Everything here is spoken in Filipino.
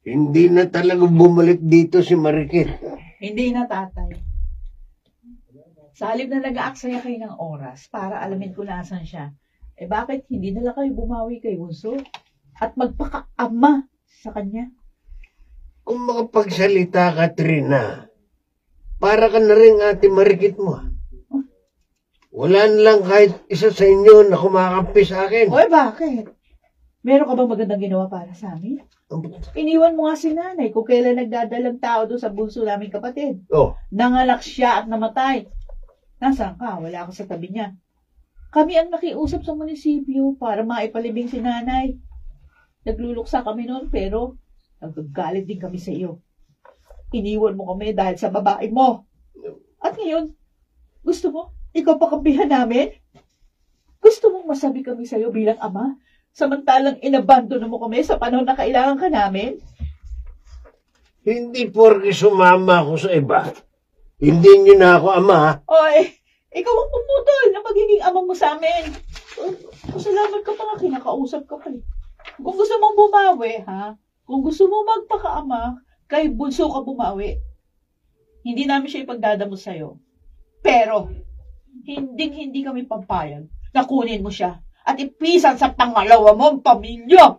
Hindi na talaga bumalik dito si Marikit. Hindi na, tatay. Sa halip na nag-aaksaya kayo ng oras para alamin kung nasan siya, bakit hindi na lang kayo bumawi kay Bunso at magpaka-ama sa kanya? Kung makapagsalita ka, Trina, para ka na rin ate Marikit mo. Wala lang kahit isa sa inyo na kumakampi sa akin. Oy, bakit? Meron ka bang magandang ginawa para sa amin? Iniwan mo nga si nanay kung kailan nagdadalang tao doon sa bunso naming kapatid. Oh. Nanganak siya at namatay. Nasaan ka? Wala ako sa tabi niya. Kami ang nakiusap sa munisipyo para maipalibing si nanay. Nagluluksa kami noon pero nagagalit din kami sa iyo. Iniwan mo kami dahil sa babae mo. At ngayon, gusto mo, ikaw pakampihan namin? Gusto mong masabi kami sa iyo bilang ama? Samantalang inabandono mo kami sa panahon na kailangan ka namin? Hindi porke sumama ako sa iba. Hindi niyo na ako ama. Oy, ikaw ang pumutol na magiging ama mo sa amin. Salamat ka pa nga, kinakausap ka pa eh. Kung gusto mong bumawi, ha? Kung gusto mo magpakaama, kay Bunso ka bumawi. Hindi namin siya ipagdadamo sa'yo. Pero, hindi kami pampayag na kunin mo siya at ipisan sa pangalawa mong pamilya.